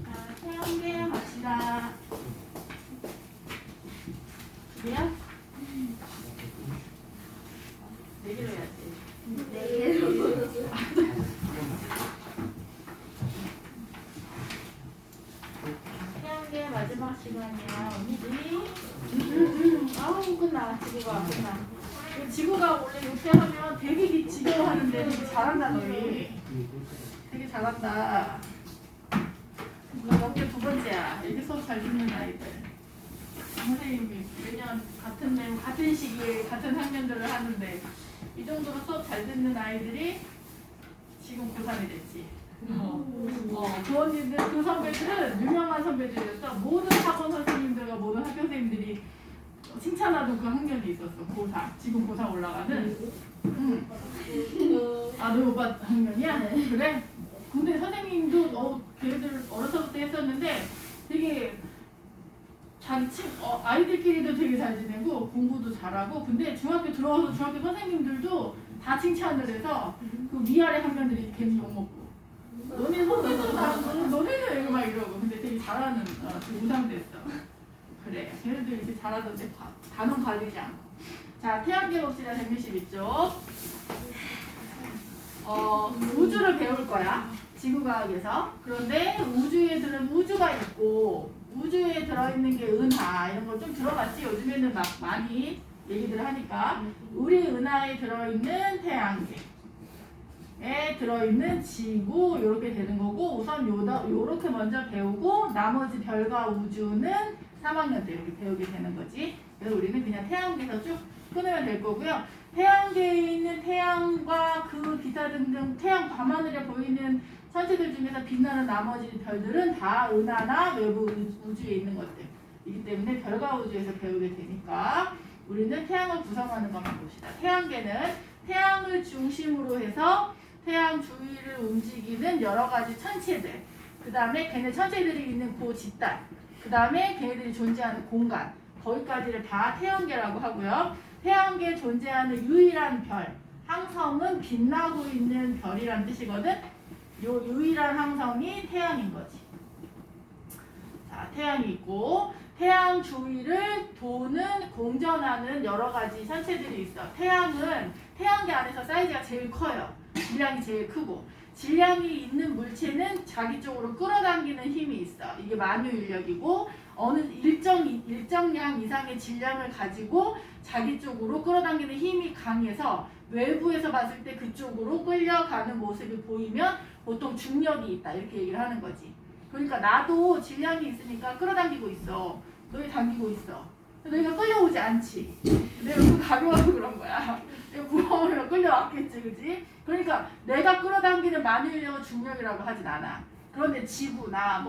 자, 태양계 갑시다. 그래요? 네 개로 해야지. 태양계 마지막 시간이야, 언니들이. 아우, 끝나. 지구가 끝나. 지구가 원래 이렇게 하면 되게 지겨워하는데 되게 잘한다, 너희. 되게 잘한다. 너 역대 두 번째야. 이렇게 수업 잘 듣는 아이들. 선생님이 매년 같은 시기에 같은 학년들을 하는데 이 정도로 수업 잘 듣는 아이들이 지금 고3이 됐지. 그 언니들, 그 선배들은 유명한 선배들이었어. 모든 학원 선생님들과 모든 학교 선생님들이 칭찬하던 그 학년이 있었어. 고3. 지금 고3 올라가는. 응. 아, 너희 오빠 학년이야? 그래? 근데 선생님도 걔네들 어려서부터 했었는데 되게 자기 아이들끼리도 되게 잘 지내고 공부도 잘하고, 근데 중학교 들어와서 중학교 선생님들도 다 칭찬을 해서 그 위아래 학년들이 괜히 욕먹고 너네는 이거 막 이러고, 근데 되게 잘하는 우상됐어. 그래, 걔네들 이렇게 잘하던데 단원 갈리지 않고. 자, 태양계 봅시다. 162쪽. 우주를 배울 거야. 지구과학에서. 그런데 우주에 우주가 있고 우주에 들어있는 게 은하 이런 거 좀 들어봤지? 요즘에는 막 많이 얘기들 하니까. 우리 은하에 들어있는 태양계에 들어있는 지구 이렇게 되는 거고, 우선 요렇게 먼저 배우고 나머지 별과 우주는 3학년 때 이렇게 배우게 되는 거지. 그래서 우리는 그냥 태양계에서 쭉 끊으면 될 거고요. 태양계에 있는 태양과 그 기타 등등 태양 밤하늘에 보이는 천체들 중에서 빛나는 나머지 별들은 다 은하나 외부 우주에 있는 것들이기 때문에 별과 우주에서 배우게 되니까 우리는 태양을 구성하는 것만 봅시다. 태양계는 태양을 중심으로 해서 태양 주위를 움직이는 여러 가지 천체들, 그 다음에 걔네 천체들이 있는 그 집단, 그 다음에 걔네들이 존재하는 공간, 거기까지를 다 태양계라고 하고요. 태양계에 존재하는 유일한 별, 항성은 빛나고 있는 별이란 뜻이거든. 요 유일한 항성이 태양인 거지. 자, 태양이 있고 태양 주위를 도는 공전하는 여러 가지 천체들이 있어. 태양은 태양계 안에서 사이즈가 제일 커요. 질량이 제일 크고, 질량이 있는 물체는 자기 쪽으로 끌어당기는 힘이 있어. 이게 만유인력이고, 어느 일정량 이상의 질량을 가지고 자기 쪽으로 끌어당기는 힘이 강해서 외부에서 봤을 때 그쪽으로 끌려가는 모습이 보이면 보통 중력이 있다 이렇게 얘기를 하는 거지. 그러니까 나도 질량이 있으니까 끌어당기고 있어. 너희 당기고 있어. 너희가 끌려오지 않지. 내가 그 가벼워서 그런 거야. 내가 무거우면 끌려왔겠지, 그지? 그러니까 내가 끌어당기는 만유인력은 중력이라고 하진 않아. 그런데 지구나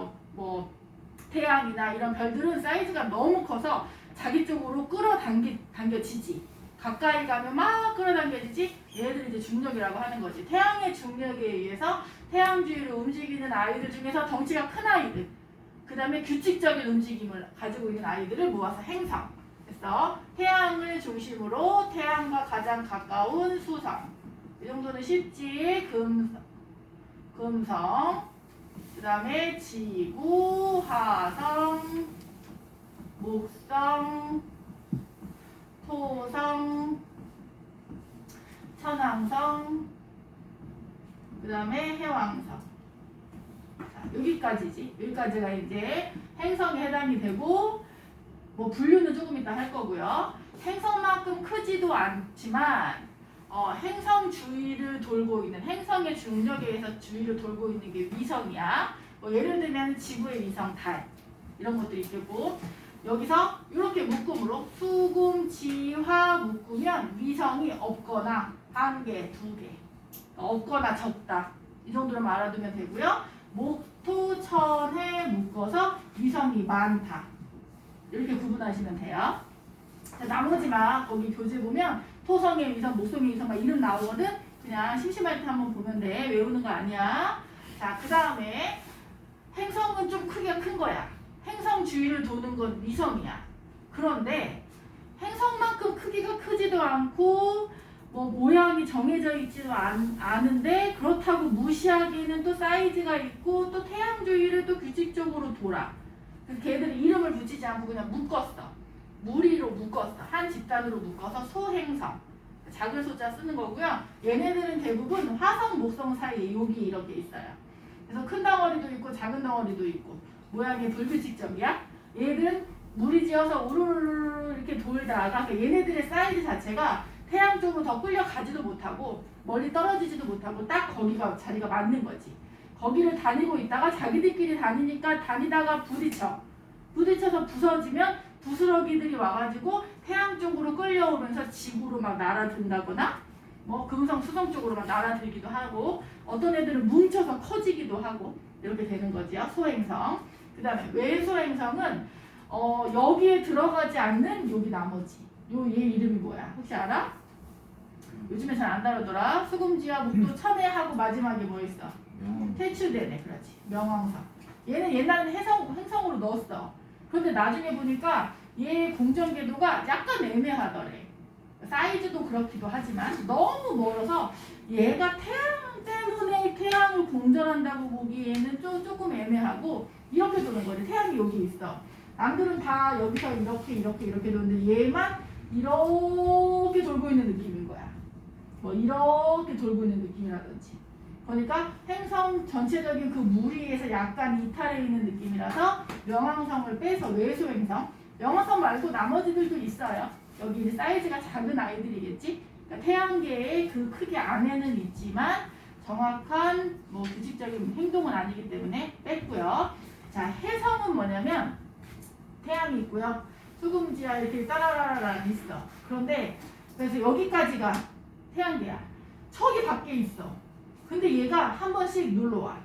태양이나 이런 별들은 사이즈가 너무 커서 자기 쪽으로 끌어당겨지지. 가까이 가면 막 끌어당겨지지. 얘들이 이제 중력이라고 하는 거지. 태양의 중력에 의해서 태양 주위를 움직이는 아이들 중에서 덩치가 큰 아이들, 그 다음에 규칙적인 움직임을 가지고 있는 아이들을 모아서 행성. 그래서 태양을 중심으로 태양과 가장 가까운 수성. 이 정도는 쉽지. 금성. 그 다음에 지구, 화성, 목성, 토성, 천왕성, 그 다음에 해왕성. 자, 여기까지지. 여기까지가 이제 행성에 해당이 되고, 분류는 조금 이따 할 거고요. 행성만큼 크지도 않지만 행성 주위를 돌고 있는, 행성의 중력에 의해서 주위를 돌고 있는 게 위성이야. 예를 들면 지구의 위성, 달 이런 것들이 있겠고, 여기서 이렇게 묶음으로 수금, 지, 화 묶으면 위성이 없거나 한 개, 두 개, 없거나 적다 이 정도로 알아두면 되고요. 목, 토, 천에 묶어서 위성이 많다 이렇게 구분하시면 돼요. 자, 나머지만 거기 교재 보면 토성의 위성, 목성의 위성 막 이름 나오거든. 그냥 심심할 때 한번 보면 돼. 외우는 거 아니야. 자, 그 다음에 행성은 좀 크기가 큰 거야. 행성 주위를 도는 건 위성이야. 그런데 행성만큼 크기가 크지도 않고 모양이 정해져 있지도 않은데, 그렇다고 무시하기에는 또 사이즈가 있고 또 태양 주위를 또 규칙적으로 돌아. 그래서 걔들이 이름을 붙이지 않고 그냥 묶었어. 무리로 묶었어. 한 집단으로 묶어서 소행성. 작은 소자 쓰는 거고요. 얘네들은 대부분 화성, 목성 사이에 여기 이렇게 있어요. 그래서 큰 덩어리도 있고 작은 덩어리도 있고 모양이 불규칙적이야. 얘들은 무리지어서 우르르 이렇게 돌다가 얘네들의 사이즈 자체가 태양 쪽으로 더 끌려가지도 못하고 멀리 떨어지지도 못하고 딱 거기가 자리가 맞는 거지. 거기를 다니고 있다가 자기들끼리 다니니까 다니다가 부딪혀서 부서지면 부스러기들이 와가지고 태양 쪽으로 끌려오면서 지구로 막 날아든다거나 뭐 금성, 수성 쪽으로 막 날아들기도 하고 어떤 애들은 뭉쳐서 커지기도 하고 이렇게 되는 거지요. 소행성. 그 다음에 외소행성은 여기에 들어가지 않는 여기 나머지 얘 이름이 뭐야? 혹시 알아? 요즘에 잘 안 다루더라. 수금지와 목도 천해하고 마지막에 뭐 있어? 태추대네. 그렇지. 명왕성. 얘는 옛날에는 행성으로 넣었어. 그런데 나중에 보니까 얘 공전 궤도가 약간 애매하더래. 사이즈도 그렇기도 하지만 너무 멀어서 얘가 태양 때문에 태양을 공전한다고 보기에는 조금 애매하고 이렇게 도는 거지. 태양이 여기 있어. 남들은 다 여기서 이렇게 도는데 얘만 이렇게 돌고 있는 느낌인 거야. 뭐 이렇게 돌고 있는 느낌이라든지. 그러니까 행성 전체적인 그 무리에서 약간 이탈해 있는 느낌이라서 명왕성을 빼서 외소행성. 명왕성 말고 나머지들도 있어요. 여기 사이즈가 작은 아이들이겠지. 그러니까 태양계의 그 크기 안에는 있지만 정확한 뭐 규칙적인 행동은 아니기 때문에 뺐고요. 자, 해성은 뭐냐면 태양이 있고요. 수금지와 이렇게 따라라라 있어. 그런데 그래서 여기까지가 태양계야. 저기 밖에 있어. 근데 얘가 한 번씩 눌러와.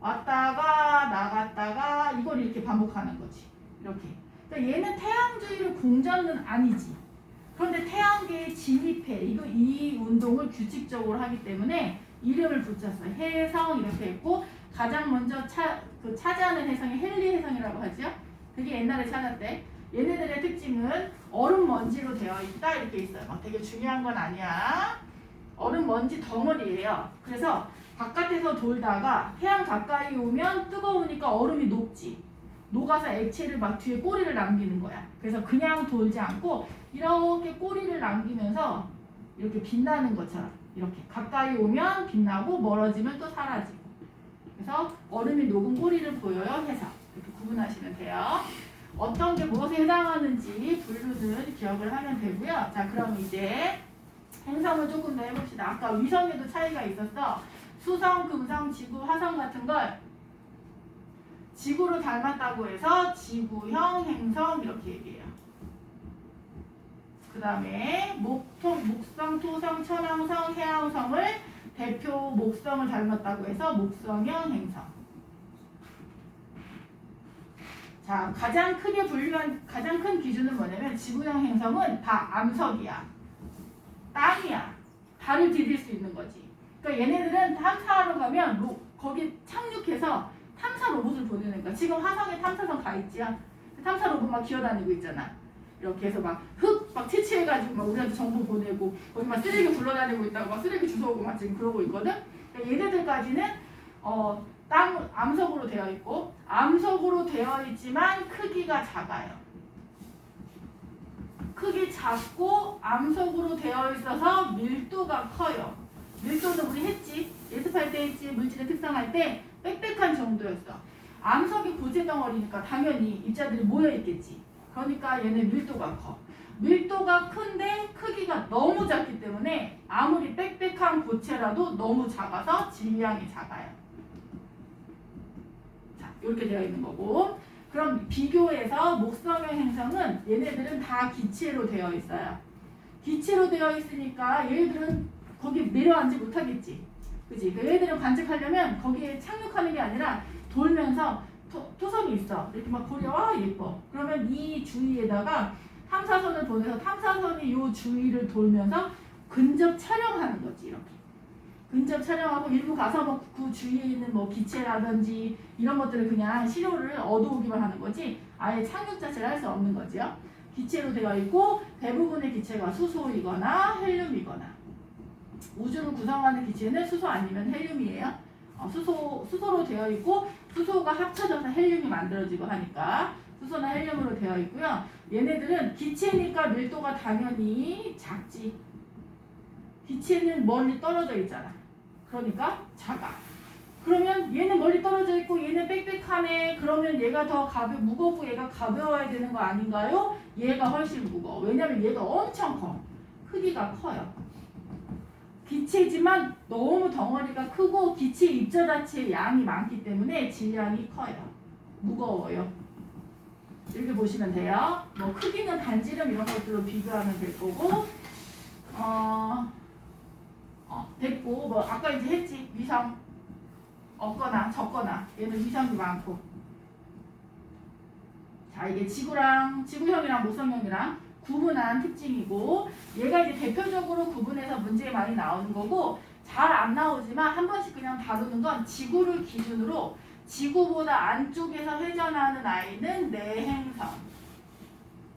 왔다가 나갔다가 이걸 이렇게 반복하는 거지. 이렇게. 그러니까 얘는 태양 주위를 공전은 아니지. 그런데 태양계에 진입해. 이 운동을 규칙적으로 하기 때문에 이름을 붙였어. 해성 이렇게 했고 가장 먼저 차지하는 해성이 헨리 해성이라고 하죠. 되게 옛날에 찾았대. 얘네들의 특징은 얼음 먼지로 되어 있다 이렇게 있어요. 되게 중요한 건 아니야. 얼음 먼지 덩어리예요. 그래서 바깥에서 돌다가 태양 가까이 오면 뜨거우니까 얼음이 녹지. 녹아서 액체를 막 뒤에 꼬리를 남기는 거야. 그래서 그냥 돌지 않고 이렇게 꼬리를 남기면서 이렇게 빛나는 것처럼 이렇게 가까이 오면 빛나고 멀어지면 또 사라지고. 그래서 얼음이 녹은 꼬리를 보여요. 해서 이렇게 구분하시면 돼요. 어떤 게 무엇에 해당하는지 분류는 기억을 하면 되고요. 자, 그럼 이제 행성을 조금 더 해봅시다. 아까 위성에도 차이가 있었어. 수성, 금성, 지구, 화성 같은 걸 지구로 닮았다고 해서 지구형 행성 이렇게 얘기해요. 그 다음에 목성, 토성, 천왕성, 해왕성을 대표 목성을 닮았다고 해서 목성형 행성. 자, 가장 크게 분류한 가장 큰 기준은 뭐냐면 지구형 행성은 다 암석이야. 땅이야. 달을 디딜 수 있는 거지. 그러니까 얘네들은 탐사하러 가면 거기 착륙해서 탐사 로봇을 보내는 거야. 지금 화성에 탐사선 가 있지요. 탐사 로봇 막 기어다니고 있잖아. 이렇게 해서 막 흙 막 채취해가지고 막 우리한테 정보 보내고 거기 막 쓰레기 굴러다니고 있다고 막 쓰레기 주워오고 막 지금 그러고 있거든. 그러니까 얘네들까지는 땅 암석으로 되어 있고 암석으로 되어 있지만 크기가 작아요. 크기 작고 암석으로 되어 있어서 밀도가 커요. 밀도는 우리 했지. 예습할 때 했지. 물질의 특성할 때 빽빽한 정도였어. 암석이 고체 덩어리니까 당연히 입자들이 모여 있겠지. 그러니까 얘는 밀도가 커. 밀도가 큰데 크기가 너무 작기 때문에 아무리 빽빽한 고체라도 너무 작아서 질량이 작아요. 자, 이렇게 되어 있는 거고. 그럼 비교해서 목성형 행성은 얘네들은 다 기체로 되어 있어요. 기체로 되어 있으니까 얘네들은 거기 내려앉지 못하겠지. 그치? 얘네들은 관측하려면 거기에 착륙하는 게 아니라 돌면서 토성이 있어. 이렇게 막 보려. 와, 예뻐. 그러면 이 주위에다가 탐사선을 보내서 탐사선이 이 주위를 돌면서 근접 촬영하는 거지. 이렇게. 근접 촬영하고 일부 가서 뭐 그 주위에 있는 뭐 기체라든지 이런 것들을 그냥 시료를 얻어오기만 하는 거지 아예 착륙 자체를 할 수 없는 거지요. 기체로 되어 있고 대부분의 기체가 수소이거나 헬륨이거나 우주를 구성하는 기체는 수소 아니면 헬륨이에요. 수소로 되어 있고 수소가 합쳐져서 헬륨이 만들어지고 하니까 수소나 헬륨으로 되어 있고요. 얘네들은 기체니까 밀도가 당연히 작지. 기체는 멀리 떨어져 있잖아. 그러니까 작아. 그러면 얘는 멀리 떨어져 있고 얘는 빽빽하네. 그러면 얘가 더 무겁고 얘가 가벼워야 되는 거 아닌가요? 얘가 훨씬 무거워. 왜냐면 얘가 엄청 커. 크기가 커요. 기체지만 너무 덩어리가 크고 기체 입자 자체의 양이 많기 때문에 질량이 커요. 무거워요. 이렇게 보시면 돼요. 뭐 크기는 반지름 이런 것들로 비교하면 될 거고 됐고 뭐 아까 이제 했지. 위성 없거나 적거나 얘는 위성이 많고 자 이게 지구형이랑 목성형이랑 구분한 특징이고 얘가 이제 대표적으로 구분해서 문제에 많이 나오는 거고 잘 안 나오지만 한 번씩 그냥 다루는 건 지구를 기준으로 지구보다 안쪽에서 회전하는 아이는 내행성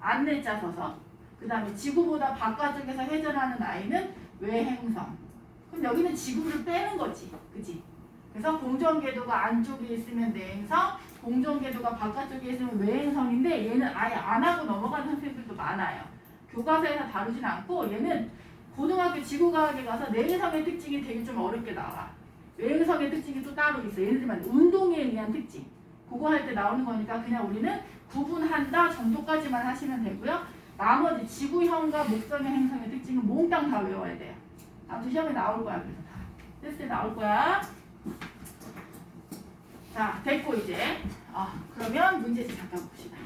안내자 서서 그 다음에 지구보다 바깥쪽에서 회전하는 아이는 외행성. 그럼 여기는 지구를 빼는 거지 그치? 그래서 공전궤도가 안쪽에 있으면 내행성, 공전궤도가 바깥쪽에 있으면 외행성인데 얘는 아예 안 하고 넘어가는 선생님들도 많아요. 교과서에서 다루진 않고 얘는 고등학교 지구과학에 가서 내행성의 특징이 되게 좀 어렵게 나와. 외행성의 특징이 또 따로 있어. 예를 들면 운동에 의한 특징. 그거 할 때 나오는 거니까 그냥 우리는 구분한다 정도까지만 하시면 되고요. 나머지 지구형과 목성형 행성의 특징은 몽땅 다 외워야 돼요. 아무튼 시험에 나올 거야. 그래서 다 테스트에 나올 거야. 자, 됐고 이제 그러면 문제집 잠깐 봅시다.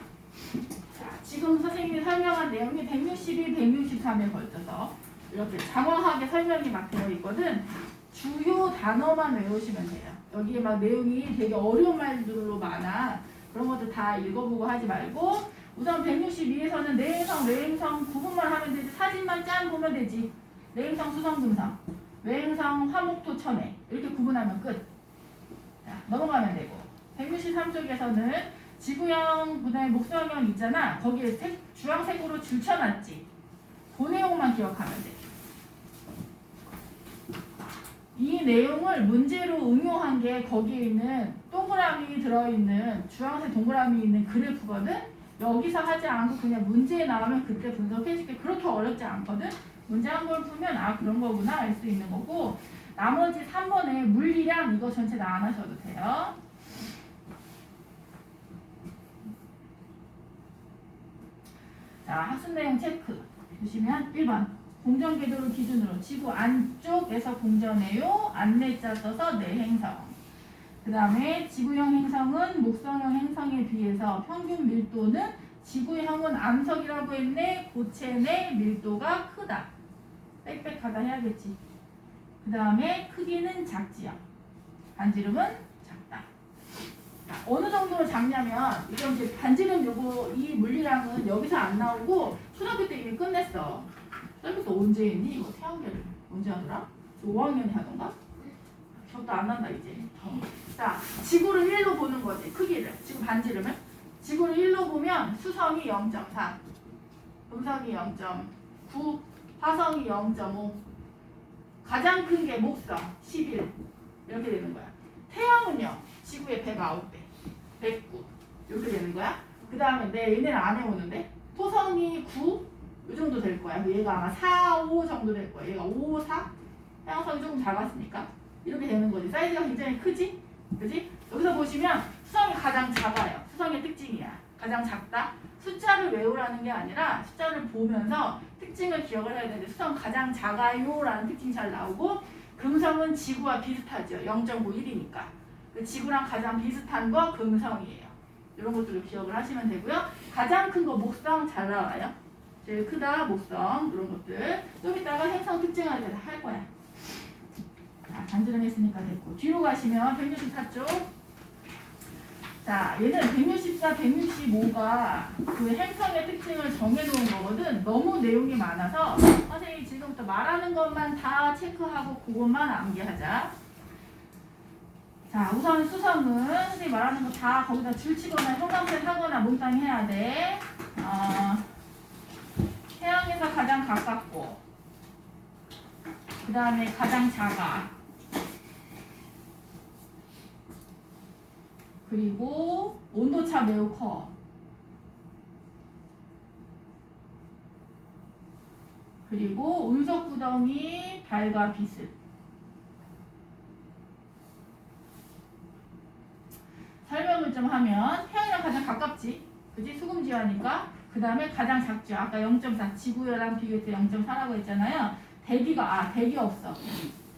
자, 지금 선생님이 설명한 내용이 162, 163에 걸쳐서 이렇게 장황하게 설명이 막 되어 있거든. 주요 단어만 외우시면 돼요. 여기에 막 내용이 되게 어려운 말들로 많아. 그런 것도 다 읽어보고 하지 말고 우선 162에서는 내행성, 외행성 구분만 하면 되지. 사진만 짠 보면 되지. 내행성, 수성, 금성, 외행성, 화목토, 천해 이렇게 구분하면 끝. 자, 넘어가면 되고 163쪽에서는 지구형, 그다음에 목성형 있잖아. 거기에 주황색으로 줄쳐놨지. 그 내용만 기억하면 돼. 이 내용을 문제로 응용한 게 거기에 있는 동그라미 들어있는 주황색 동그라미 있는 그래프거든. 여기서 하지 않고 그냥 문제에 나오면 그때 분석해줄게. 그렇게 어렵지 않거든. 문제 한 번 풀면 그런 거구나 알 수 있는 거고 나머지 3번에 물리량 이거 전체 다 안 하셔도 돼요. 자, 학습 내용 체크 보시면 1번 공전궤도를 기준으로 지구 안쪽에서 공전해요. 안내자 써서 내행성. 그 다음에 지구형 행성은 목성형 행성에 비해서 평균 밀도는 지구형은 암석이라고 했네. 고체 내 밀도가 크다. 빽빽하다 해야겠지. 그 다음에 크기는 작지요. 반지름은 작다. 자, 어느 정도로 작냐면 이건 이제 반지름 이 물리량은 여기서 안 나오고 초등학교 때 이미 끝냈어. 초등학교 때 언제 했니? 이거 태양계를 언제 하더라? 5학년에 하던가? 기억도 안 난다 이제. 자, 지구를 1로 보는 거지. 크기를. 지금 반지름을. 지구를 1로 보면 수성이 0.4, 금성이 0.9, 화성이 0.5, 가장 큰 게 목성 11 이렇게 되는 거야. 태양은요 지구의 109배 109 이렇게 되는 거야. 그 다음에 얘네는 안 해오는데 토성이 9 이 정도 될 거야. 얘가 아마 4, 5 정도 될 거야. 얘가 5, 4 태양성이 조금 작았으니까 이렇게 되는 거지. 사이즈가 굉장히 크지? 그지? 여기서 보시면 수성이 가장 작아요. 수성의 특징이야. 가장 작다. 숫자를 외우라는 게 아니라 숫자를 보면서 특징을 기억을 해야 되는데 수성 가장 작아요 라는 특징이 잘 나오고 금성은 지구와 비슷하죠. 0.91이니까 그 지구랑 가장 비슷한 거 금성이에요. 이런 것들을 기억을 하시면 되고요. 가장 큰 거 목성 잘 나와요. 제일 크다 목성 이런 것들 좀 이따가 행성 특징을 다 할 거야. 자, 반지름 했으니까 됐고 뒤로 가시면 164쪽. 자, 얘는 164, 165가 그 행성의 특징을 정해놓은 거거든. 너무 내용이 많아서 선생님이 지금부터 말하는 것만 다 체크하고 그것만 암기하자. 자, 우선 수성은 선생님이 말하는 거 다 거기다 줄치거나 형광펜 하거나 몽땅 해야 돼. 태양에서 가장 가깝고 그 다음에 가장 작아. 그리고 온도차 매우 커. 그리고 운석구덩이 달과 비슷. 설명을 좀 하면 태양이랑 가장 가깝지. 그지? 수금지화니까. 그 다음에 가장 작죠. 아까 0.4 지구열랑 비교해서 0.4라고 했잖아요. 대기가 없어.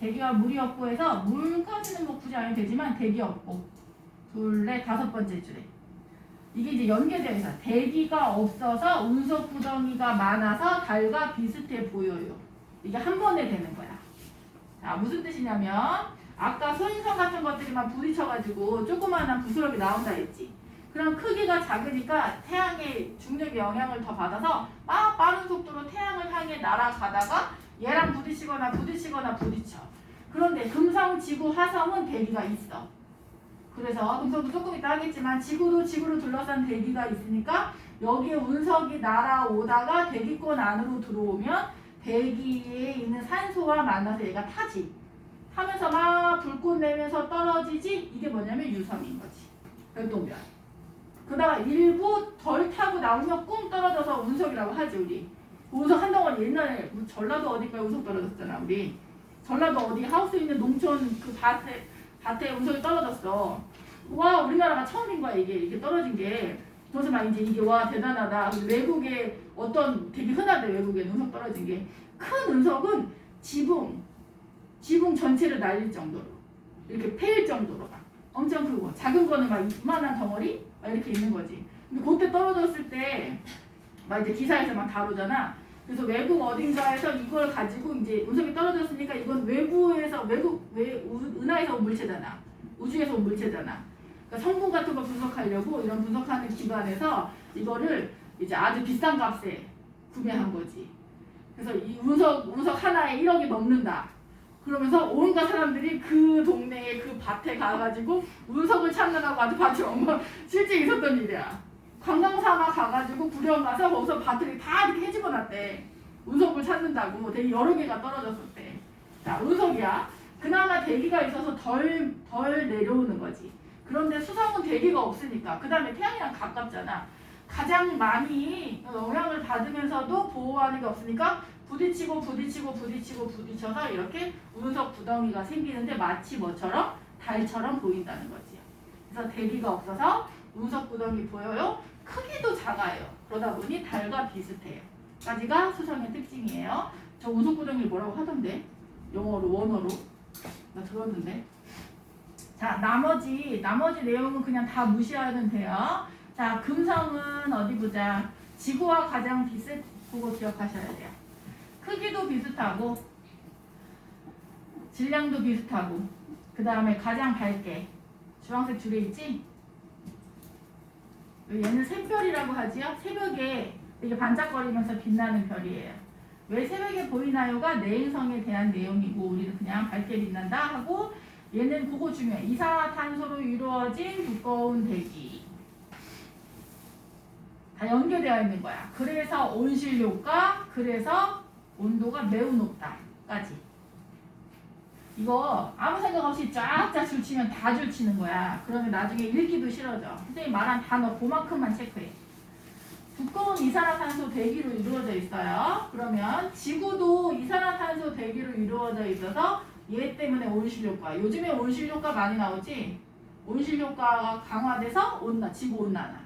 대기와 물이 없고 해서 물까지는 뭐 굳이 안 해도 되지만 대기 없고 둘, 넷, 다섯 번째 줄에 이게 이제 연계되어 있어. 대기가 없어서 운석구덩이가 많아서 달과 비슷해 보여요. 이게 한 번에 되는 거야. 자, 무슨 뜻이냐면 아까 소인성 같은 것들이만 부딪혀가지고 조그마한 부스럼이 나온다 했지. 그럼 크기가 작으니까 태양의 중력의 영향을 더 받아서 막 빠른 속도로 태양을 향해 날아가다가 얘랑 부딪히거나 부딪혀. 그런데 금성, 지구, 화성은 대기가 있어. 그래서 금성도 조금 이따 하겠지만 지구도 지구를 둘러싼 대기가 있으니까 여기에 운석이 날아오다가 대기권 안으로 들어오면 대기에 있는 산소와 만나서 얘가 타지. 타면서 막 불꽃 내면서 떨어지지. 이게 뭐냐면 유성인 거지. 별똥별. 그러다가 일부 덜 타고 나오면 꿍 떨어져서 운석이라고 하지 우리. 운석 한 덩어리 옛날에 뭐 전라도 어디까지 운석 떨어졌잖아 우리. 전라도 어디 하우스 있는 농촌 그 밭에 운석이 떨어졌어. 와 우리나라가 처음인 거야 이게 떨어진 게. 그래서 막 이제 이게 와 대단하다. 외국에 어떤 되게 흔하대 외국에 운석 떨어진 게. 큰 운석은 지붕 전체를 날릴 정도로 이렇게 패일 정도로 막 엄청 크고 작은 거는 막 이만한 덩어리 막 이렇게 있는 거지. 근데 그때 떨어졌을 때 막 이제 기사에서 막 다루잖아. 그래서 외국 어딘가에서 이걸 가지고 이제 운석이 떨어졌으니까 이건 은하에서 온 물체잖아. 우주에서 온 물체잖아. 그러니까 성분 같은 거 분석하려고 이런 분석하는 기관에서 이거를 이제 아주 비싼 값에 구매한 거지. 그래서 이 운석 하나에 1억이 넘는다. 그러면서 온갖 사람들이 그 동네에 그 밭에 가가지고 운석을 찾느라고 아주 밭이 실제 있었던 일이야. 관광사가 가가지고 구경 가서 거기서 밭을 다 이렇게 해집어놨대. 운석을 찾는다고 되게 여러 개가 떨어졌었대. 자, 운석이야. 그나마 대기가 있어서 덜 내려오는 거지. 그런데 수성은 대기가 없으니까 그 다음에 태양이랑 가깝잖아. 가장 많이 영향을 받으면서도 보호하는 게 없으니까 부딪혀서 이렇게 운석 구덩이가 생기는데 마치 뭐처럼 달처럼 보인다는 거지. 그래서 대기가 없어서 운석 구덩이 보여요. 크기도 작아요. 그러다 보니 달과 비슷해요. 까지가 수성의 특징이에요. 저 운석 구덩이를 뭐라고 하던데? 영어로 원어로 나 들었는데. 자 나머지 내용은 그냥 다 무시하면 돼요. 자 금성은 어디 보자. 지구와 가장 비슷 그거 기억하셔야 돼요. 크기도 비슷하고 질량도 비슷하고 그 다음에 가장 밝게 주황색 줄에 있지? 얘는 샛별이라고 하지요. 새벽에 이게 반짝거리면서 빛나는 별이에요. 왜 새벽에 보이나요가 내행성에 대한 내용이고 우리는 그냥 밝게 빛난다 하고 얘는 그거 중요해. 이산화탄소로 이루어진 두꺼운 대기. 다 연결되어 있는 거야. 그래서 온실효과, 그래서 온도가 매우 높다까지. 이거 아무 생각 없이 쫙쫙 줄치면 다 줄치는 거야. 그러면 나중에 읽기도 싫어져. 선생님 말한 단어 그만큼만 체크해. 두꺼운 이산화탄소 대기로 이루어져 있어요. 그러면 지구도 이산화탄소 대기로 이루어져 있어서 얘 때문에 온실효과. 요즘에 온실효과 많이 나오지? 온실효과가 강화돼서 지구온난화.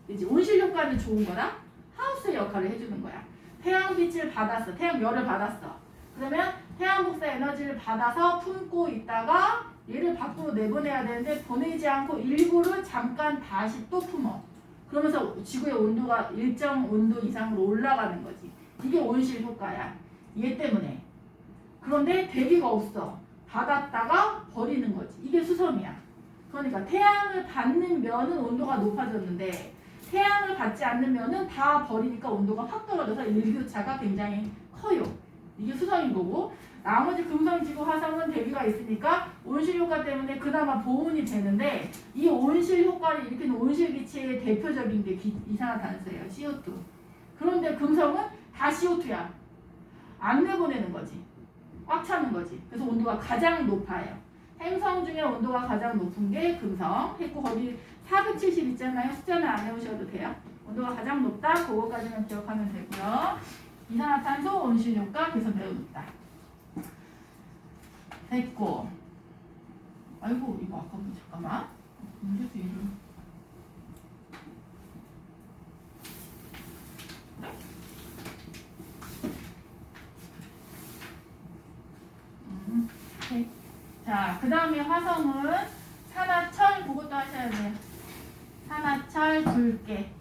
이제 온실효과는 좋은 거다? 하우스의 역할을 해주는 거야. 태양빛을 받았어. 태양열을 받았어. 그러면 태양복사 에너지를 받아서 품고 있다가 얘를 밖으로 내보내야 되는데 보내지 않고 일부를 잠깐 다시 또 품어. 그러면서 지구의 온도가 일정 온도 이상으로 올라가는 거지. 이게 온실 효과야. 얘 때문에. 그런데 대기가 없어. 받았다가 버리는 거지. 이게 수성이야. 그러니까 태양을 받는 면은 온도가 높아졌는데 태양을 받지 않는 면은 다 버리니까 온도가 확 떨어져서 일교차가 굉장히 커요. 이게 수성인 거고 나머지 금성, 지구, 화성은 대기가 있으니까 온실 효과 때문에 그나마 보온이 되는데 이 온실 효과를 일으키는 온실기체의 대표적인 게 이산화탄소예요. CO2. 그런데 금성은 다 CO2야. 안 내보내는 거지. 꽉 차는 거지. 그래서 온도가 가장 높아요. 행성 중에 온도가 가장 높은 게 금성. 했고 거기 470 있잖아요. 숫자는 안 외우셔도 돼요. 온도가 가장 높다. 그거까지만 기억하면 되고요. 이산화탄소 온실효과 계속 매우 높다. 됐고. 아이고 이거 아까 잠깐만. 문제도 이름. 오케이. 자, 그 다음에 화성은 산화철 그것도 하셔야 돼요. 산화철 붉게.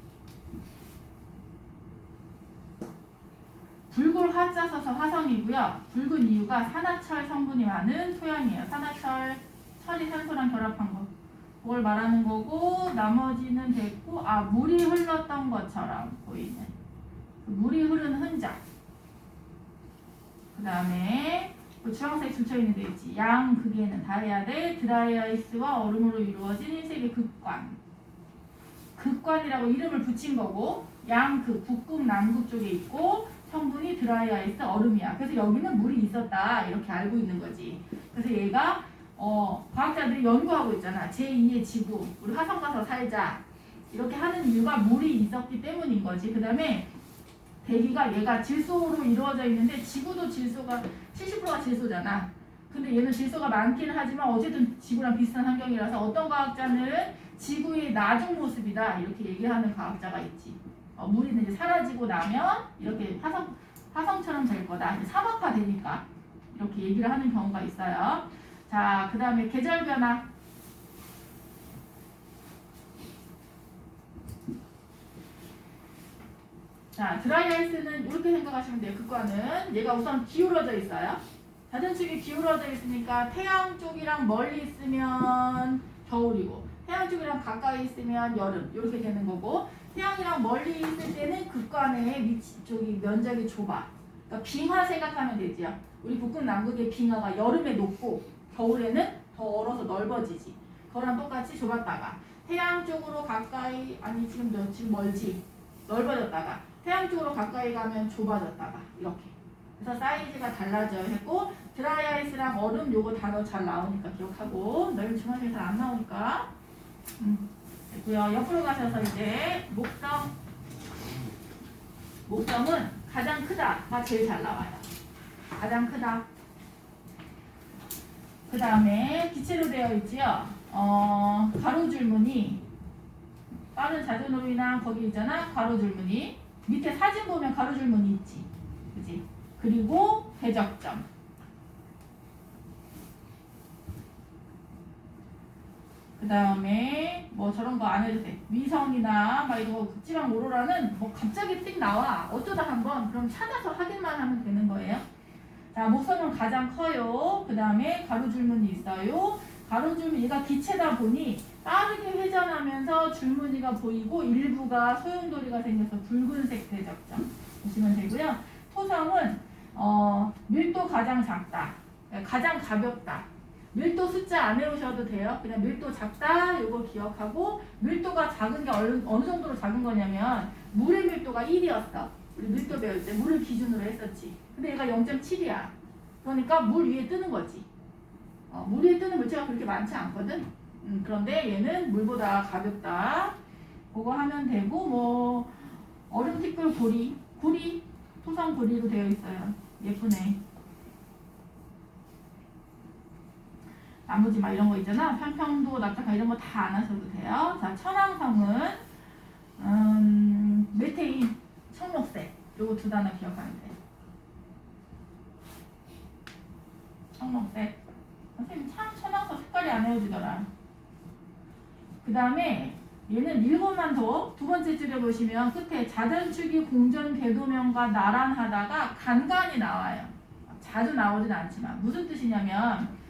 붉을 화자 써서 화성이고요. 붉은 이유가 산화철 성분이 많은 토양이에요. 산화철, 철이 산소랑 결합한 거. 그걸 말하는 거고 나머지는 됐고 물이 흘렀던 것처럼 보이는 물이 흐르는 흔적. 그 다음에 주황색 줄쳐있는 데 있지. 양극에는 다 해야 돼. 드라이아이스와 얼음으로 이루어진 흰색의 극관. 극관이라고 이름을 붙인 거고 양극, 북극, 남극 쪽에 있고 성분이 드라이아이스, 얼음이야. 그래서 여기는 물이 있었다 이렇게 알고 있는 거지. 그래서 얘가 과학자들이 연구하고 있잖아. 제2의 지구, 우리 화성 가서 살자 이렇게 하는 이유가 물이 있었기 때문인 거지. 그 다음에 대기가 얘가 질소로 이루어져 있는데 지구도 질소가 70%가 질소잖아. 근데 얘는 질소가 많기는 하지만 어쨌든 지구랑 비슷한 환경이라서 어떤 과학자는 지구의 나중 모습이다 이렇게 얘기하는 과학자가 있지. 물이 이제 사라지고 나면 이렇게 화성처럼 될 거다. 이제 사막화 되니까 이렇게 얘기를 하는 경우가 있어요. 자, 그 다음에 계절 변화. 자, 드라이아이스는 이렇게 생각하시면 돼요. 극관은 얘가 우선 기울어져 있어요. 자전축이 기울어져 있으니까 태양 쪽이랑 멀리 있으면 겨울이고 태양 쪽이랑 가까이 있으면 여름 이렇게 되는 거고 태양이랑 멀리 있을 때는 극관의 저기 면적이 좁아. 그러니까 빙하 생각하면 되죠. 우리 북극 남극의 빙하가 여름에 높고 겨울에는 더 얼어서 넓어지지. 그거랑 똑같이 좁았다가 태양 쪽으로 가까이 지금 멀지 넓어졌다가 태양 쪽으로 가까이 가면 좁아졌다가 이렇게. 그래서 사이즈가 달라져야 했고 드라이아이스랑 얼음 요거 단어 잘 나오니까 기억하고 너희 중학생이 잘 안 나오니까 됐고요. 옆으로 가셔서 이제 목성은 가장 크다가 제일 잘 나와요. 가장 크다. 그 다음에 기체로 되어 있지요. 가로줄무늬 빠른 자전으로 인한 거기 있잖아. 가로줄무늬 밑에 사진 보면 가로줄무늬 있지. 그지? 그리고 대적점. 그 다음에 저런 거 안 해도 돼. 위성이나 이거 극지방 오로라는 갑자기 띡 나와. 어쩌다 한번 그럼 찾아서 확인만 하면 되는 거예요. 자, 목성은 가장 커요. 그 다음에 가로줄무늬 있어요. 가로줄무늬 얘가 기체다 보니 빠르게 회전하면서 줄무늬가 보이고 일부가 소용돌이가 생겨서 붉은색 대적점 보시면 되고요. 토성은 밀도 가장 작다. 가장 가볍다. 밀도 숫자 안 외우셔도 돼요. 그냥 밀도 작다 이거 기억하고 밀도가 작은 게 어느 정도로 작은 거냐면 물의 밀도가 1이었어. 우리 밀도 배울 때 물을 기준으로 했었지. 근데 얘가 0.7이야. 그러니까 물 위에 뜨는 거지. 물 위에 뜨는 물체가 그렇게 많지 않거든. 그런데 얘는 물보다 가볍다. 그거 하면 되고 얼음 티끌 고리 토성 고리로 되어 있어요. 예쁘네. 나머지 이런 거 있잖아. 편평도, 납작한 이런 거 다 안 하셔도 돼요. 자, 천왕성은 메테인, 청록색 요거 두 단어 기억하면 돼. 청록색. 선생님 참 천왕성 색깔이 안 헤어지더라. 그 다음에 얘는 일본만 더 두 번째 줄에 보시면 끝에 자전축이 공전 궤도면과 나란하다가 간간이 나와요. 자주 나오진 않지만 무슨 뜻이냐면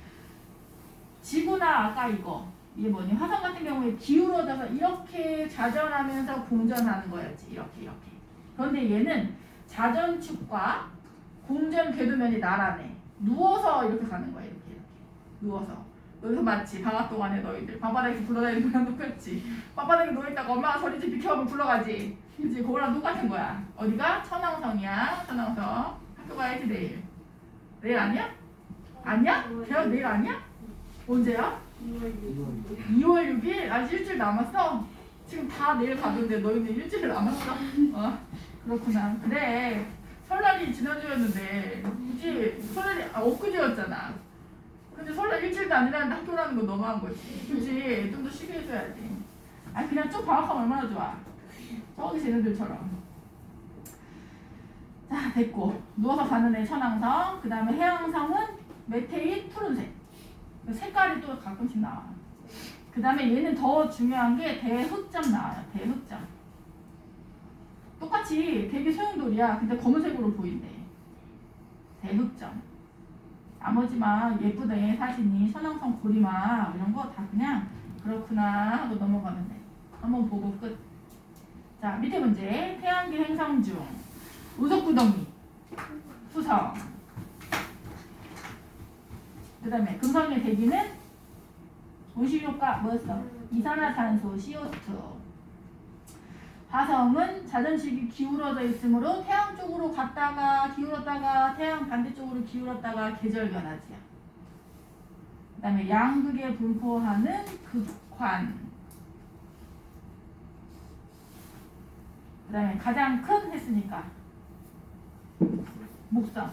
지구나 아까 이게 뭐니 화성 같은 경우에 기울어져서 이렇게 자전하면서 공전하는 거였지. 이렇게 그런데 얘는 자전축과 공전 궤도면이 나란해. 누워서 이렇게 가는 거야. 이렇게 누워서. 여기서 맞지? 방학 동안에 너희들 방바닥에서 굴러다니는 거랑 똑같지? 방바닥에 누워있다가 엄마가 소리지 비켜오면 굴러가지. 그치? 그거랑 똑같은 거야. 어디가? 천왕성이야. 천왕성. 학교 가야지 내일. 내일 아니야? 아니야? 걔가 내일 아니야? 언제야? 2월 6일? 아직 일주일 남았어? 지금 다 내일 가던데 너희는 일주일 남았어? 그렇구나. 그래. 설날이 지난주였는데 그치? 설날이 엊그제였잖아. 근데 설날 일주일도 안 지났는데 학교라는 건 너무한 거지. 그치? 좀 더 쉬게 해줘야지. 아니 그냥 쭉 방학하면 얼마나 좋아. 저기 쟤네들처럼. 자 됐고 누워서 가는 애 천왕성. 그 다음에 해왕성은 메테인 푸른색. 색깔이 또 가끔씩 나와. 그 다음에 얘는 더 중요한 게 대흑점 나와요. 대흑점. 똑같이 되게 소용돌이야. 근데 검은색으로 보인대. 대흑점. 나머지만 예쁘네. 사진이 천왕성 고리막 이런 거 다 그냥 그렇구나 하고 넘어가면 돼. 한번 보고 끝. 자 밑에 문제. 태양계 행성 중 우석구덩이 수성. 그 다음에 금성의 대기는 온실효과 뭐였어? 이산화탄소 CO2. 화성은 자전식이 기울어져 있으므로 태양 쪽으로 갔다가 기울었다가 태양 반대쪽으로 기울었다가 계절 변화지야. 그 다음에 양극에 분포하는 극환. 그 다음에 가장 큰 했으니까 목성.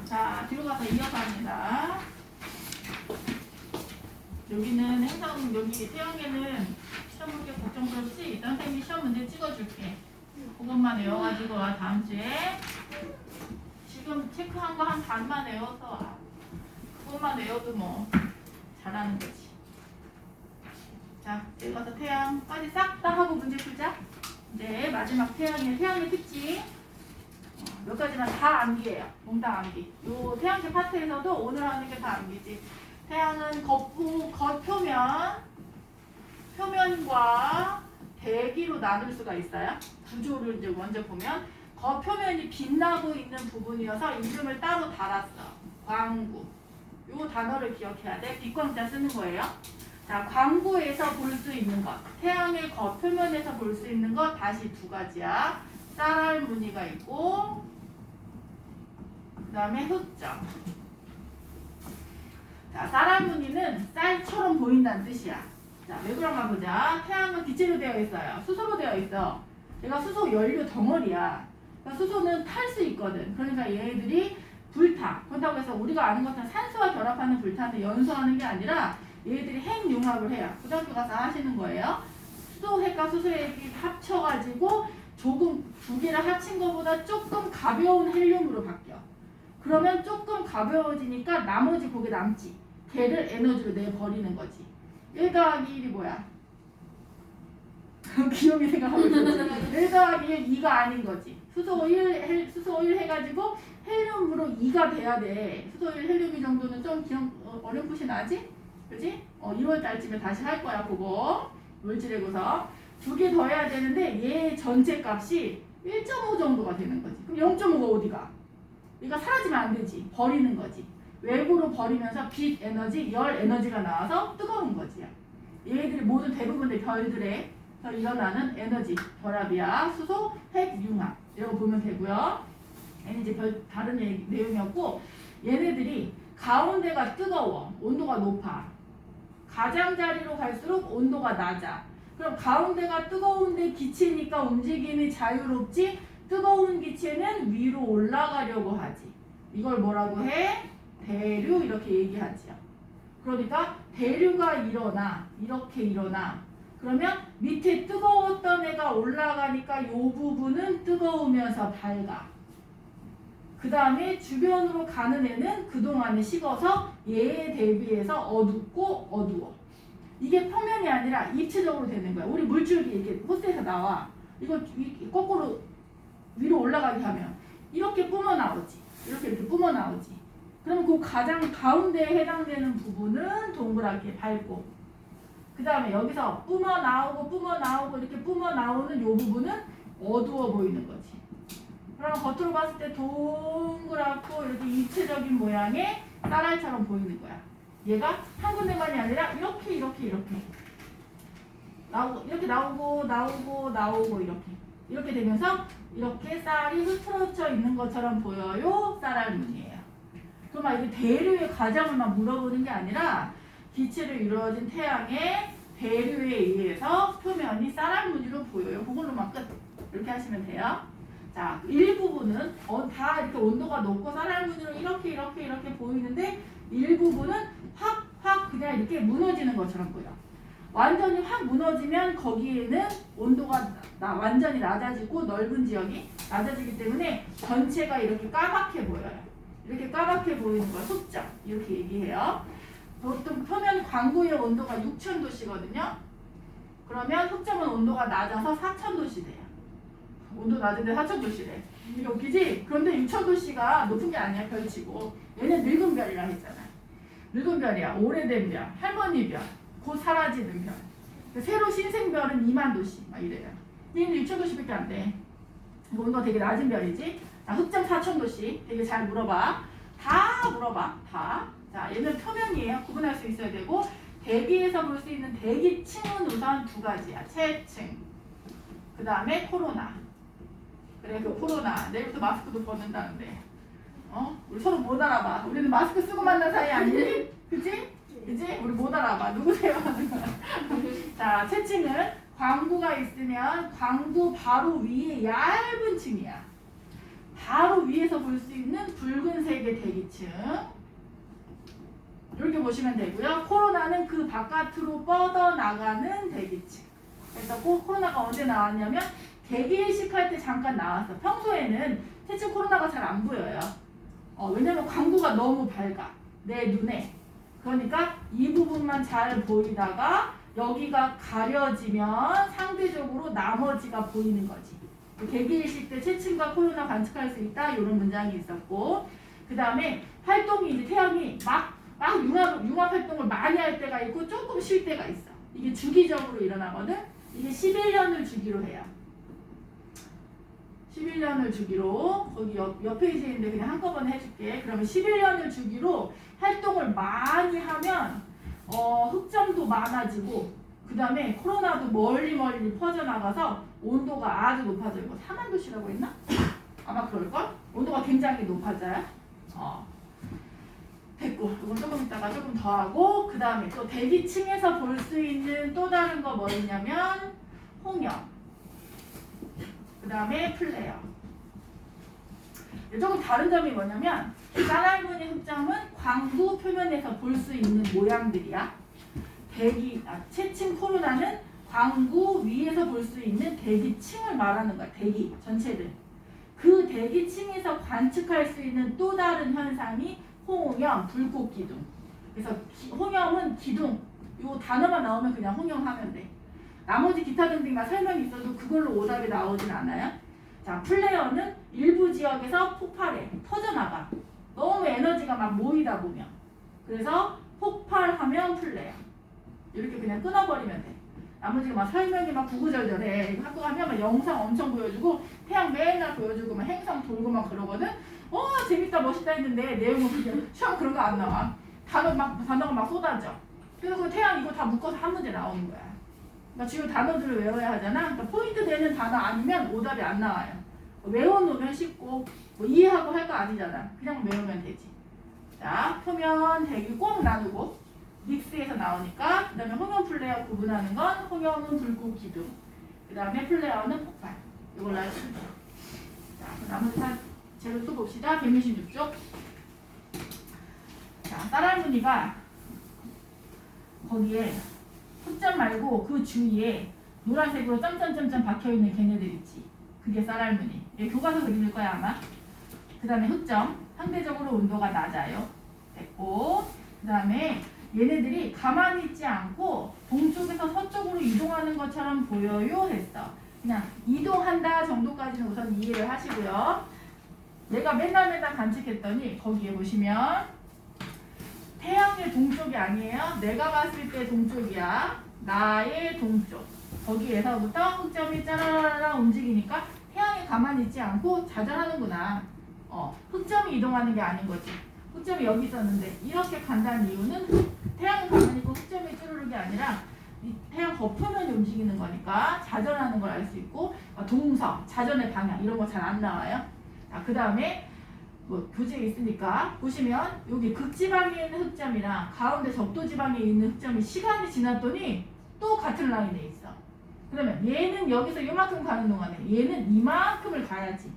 자 뒤로 가서 이어서 합니다. 여기는 행성 여기 태양계는 시험 볼게 걱정스럽지? 일단 선생님이 시험 문제 찍어줄게. 그것만 외워가지고 와 다음 주에. 지금 체크한 거 한 반만 외워서 와. 그것만 외워도 뭐 잘하는 거지. 자 여기 가서 태양까지 싹 다 하고 문제 풀자. 이제 마지막 태양의 특징 몇 가지만 다 암기예요. 몽땅 암기. 요 태양계 파트에서도 오늘 하는 게 다 암기지. 태양은 표면과 대기로 나눌 수가 있어요. 구조를 이제 먼저 보면 겉표면이 빛나고 있는 부분이어서 이름을 따로 달았어. 광구. 요 단어를 기억해야 돼. 빛광자 쓰는 거예요. 자, 광구에서 볼 수 있는 것. 태양의 겉표면에서 볼 수 있는 것 다시 두 가지야. 쌀알 무늬가 있고 그 다음에 흑점. 자, 쌀알 무늬는 쌀처럼 보인다는 뜻이야. 자, 왜 그런가 보자. 태양은 기체로 되어 있어요. 수소로 되어 있어. 얘가 수소 연료 덩어리야. 그러니까 수소는 탈 수 있거든. 그러니까 얘네들이 불타. 그렇다고 해서 우리가 아는 것처럼 산소와 결합하는 불타는 연소하는 게 아니라 얘네들이 핵융합을 해요. 고등학교 가서 하시는 거예요. 수소핵과 수소핵이 합쳐가지고 조금 두 개를 합친 것보다 조금 가벼운 헬륨으로 바뀌어. 그러면 조금 가벼워지니까 나머지 거기 남지. 걔를 에너지로 내버리는 거지. 1 더하기 1이 뭐야? 기억이 생각하고 있었지. 1 더하기 1, 2가 아닌 거지. 수소 1 해가지고 헬륨으로 2가 돼야 돼. 수소 1 헬륨 2 정도는 좀 기억 어렴풋이 나지? 그지? 2월 달쯤에 다시 할 거야, 그거. 물질의 구성. 2개 더 해야 되는데 얘 전체 값이 1.5 정도가 되는 거지. 그럼 0.5가 어디가? 얘가 사라지면 안 되지. 버리는 거지. 외부로 버리면서 빛 에너지, 열 에너지가 나와서 뜨거운 거지요. 얘들이 모두 대부분의 별들에서 일어나는 에너지 결합이야. 수소, 핵, 융합. 이런 거 보면 되고요. 얘는 이제 다른 내용이었고 얘네들이 가운데가 뜨거워. 온도가 높아. 가장자리로 갈수록 온도가 낮아. 그럼 가운데가 뜨거운데 기체니까 움직임이 자유롭지. 뜨거운 기체는 위로 올라가려고 하지. 이걸 뭐라고 해? 대류 이렇게 얘기하지요. 그러니까 대류가 일어나. 이렇게 일어나. 그러면 밑에 뜨거웠던 애가 올라가니까 이 부분은 뜨거우면서 밝아. 그 다음에 주변으로 가는 애는 그동안에 식어서 얘에 대비해서 어둡고 어두워. 이게 표면이 아니라 입체적으로 되는 거야. 우리 물줄기 이렇게 호스에서 나와. 이거 거꾸로 위로 올라가게 하면 이렇게 뿜어 나오지. 이렇게 뿜어 나오지. 그럼 그 가장 가운데에 해당되는 부분은 동그랗게 밝고 그 다음에 여기서 뿜어 나오고 이렇게 뿜어 나오는 이 부분은 어두워 보이는 거지. 그럼 겉으로 봤을 때 동그랗고 이렇게 입체적인 모양의 쌀알처럼 보이는 거야. 얘가 한 군데만이 아니라 이렇게 나오고 이렇게 나오고 이렇게 되면서 이렇게 쌀이 흐트러져 있는 것처럼 보여요. 쌀알 무늬예요. 그러면 이게 대류의 과정을만 물어보는 게 아니라 기체로 이루어진 태양의 대류에 의해서 표면이 쌀알무늬로 보여요. 그걸로만 끝. 이렇게 하시면 돼요. 자, 일부분은 다 이렇게 온도가 높고 쌀알무늬로 이렇게 보이는데 일부분은 확 그냥 이렇게 무너지는 것처럼 보여. 완전히 확 무너지면 거기에는 온도가 완전히 낮아지고 넓은 지역이 낮아지기 때문에 전체가 이렇게 까맣게 보여요. 이렇게 까맣게 보이는 걸 흑점 이렇게 얘기해요. 보통 표면 광구의 온도가 6000도씨거든요. 그러면 흑점은 온도가 낮아서 4000도씨 돼요. 온도 낮은데 4000도씨래. 이게 웃기지? 그런데 6000도씨가 높은 게 아니야, 별치고. 얘는 늙은 별이라 했잖아. 늙은 별이야. 오래된 별, 할머니 별, 곧 사라지는 별. 새로 신생별은 20,000도씨 막 이래요. 얘는 6000도씨밖에 안 돼. 온도가 되게 낮은 별이지. 자, 흑점 4000도씨 되게 잘 물어봐. 다 물어봐. 다. 자, 얘는 표면이에요. 구분할 수 있어야 되고 대기에서 볼 수 있는 대기층은 우선 두 가지야. 체층. 그 다음에 코로나. 그래, 그 코로나. 내일부터 마스크도 벗는다는데. 우리 서로 못 알아봐. 우리는 마스크 쓰고 만난 사이 아니니? 그치? 그치? 우리 못 알아봐. 누구세요? 하는 거야. 자, 체층은 광구가 있으면 광구 바로 위에 얇은 층이야. 바로 위에서 볼 수 있는 붉은색의 대기층. 이렇게 보시면 되고요. 코로나는 그 바깥으로 뻗어나가는 대기층. 그래서 코로나가 언제 나왔냐면 개기일식 할 때 잠깐 나왔어. 평소에는 체층 코로나가 잘 안 보여요. 왜냐면 광구가 너무 밝아. 내 눈에. 그러니까 이 부분만 잘 보이다가 여기가 가려지면 상대적으로 나머지가 보이는 거지. 개기일식 때 체층과 코로나 관측할 수 있다. 이런 문장이 있었고, 그 다음에 활동이 이제 태양이 막 융합 활동을 많이 할 때가 있고 조금 쉴 때가 있어. 이게 주기적으로 일어나거든. 이게 11년을 주기로 해요. 11년을 주기로, 거기 옆 페이지에 있는데 그냥 한꺼번에 해줄게. 그러면 11년을 주기로 활동을 많이 하면 흑점도 많아지고, 그 다음에 코로나도 멀리 퍼져나가서 온도가 아주 높아져요. 뭐 40,000도씨라고 했나? 아마 그럴걸? 온도가 굉장히 높아져요. 됐고, 이건 조금 있다가 조금 더 하고, 그 다음에 또 대기층에서 볼 수 있는 또 다른 거 뭐 있냐면 홍역, 그 다음에 플레어. 조금 다른 점이 뭐냐면 쌀알무늬 흑점은 광구 표면에서 볼 수 있는 모양들이야. 체층 코로나는 광구 위에서 볼 수 있는 대기층을 말하는 거야. 대기 전체를. 그 대기층에서 관측할 수 있는 또 다른 현상이 홍염, 불꽃기둥. 그래서 홍염은 기둥. 요 단어만 나오면 그냥 홍염하면 돼. 나머지 기타 등등 다 설명이 있어도 그걸로 오답이 나오진 않아요. 자, 플레어는 일부 지역에서 폭발해. 터져나가. 너무 에너지가 막 모이다 보면. 그래서 폭발하면 플레어. 이렇게 그냥 끊어버리면 돼. 나머지가 막 설명이 막 구구절절해. 이거 학교 가면 막 영상 엄청 보여주고 태양 맨날 보여주고 막 행성 돌고 막 그러거든. 재밌다 멋있다 했는데 내용은 그냥 시험 그런 거 안 나와. 단어가 막 쏟아져. 그래서 그 태양 이거 다 묶어서 한 문제 나오는 거야. 그러니까 주요 단어들을 외워야 하잖아. 그러니까 포인트 되는 단어 아니면 오답이 안 나와요. 외워놓으면 쉽고 뭐 이해하고 할 거 아니잖아. 그냥 외우면 되지. 자, 표면 대기 꼭 나누고 믹스에서 나오니까. 그 다음에 홍염 플레어 구분하는 건 홍염은 불꽃 기둥, 그 다음에 플레어는 폭발. 이걸로 하시면 돼요. 자, 나머지 다 재료 또 봅시다. 126쪽. 자, 쌀알무늬가 거기에 흑점 말고 그 주위에 노란색으로 점점점점 박혀있는 걔네들 있지. 그게 쌀알무늬. 얘 교과서 그림일 거야 아마. 그 다음에 흑점. 상대적으로 온도가 낮아요. 됐고, 그 다음에 얘네들이 가만히 있지 않고 동쪽에서 서쪽으로 이동하는 것처럼 보여요 했어. 그냥 이동한다 정도까지는 우선 이해를 하시고요. 내가 맨날 관측했더니 거기에 보시면 태양의 동쪽이 아니에요. 내가 봤을 때 동쪽이야. 나의 동쪽. 거기에서부터 흑점이 짜라라라 움직이니까 태양이 가만히 있지 않고 좌절하는구나. 흑점이 이동하는 게 아닌 거지. 흑점이 여기 있었는데 이렇게 간다는 이유는 태양이 가만히 있고 흑점이 쭈르르기 아니라 이 태양 겉표면이 움직이는 거니까 좌전하는 걸 알 수 있고, 동서, 자전의 방향 이런 거 잘 안 나와요. 자, 그 다음에 뭐 교재에 있으니까 보시면 여기 극지방에 있는 흑점이랑 가운데 적도지방에 있는 흑점이 시간이 지났더니 또 같은 라인에 있어. 그러면 얘는 여기서 이만큼 가는 동안에 얘는 이만큼을 가야지.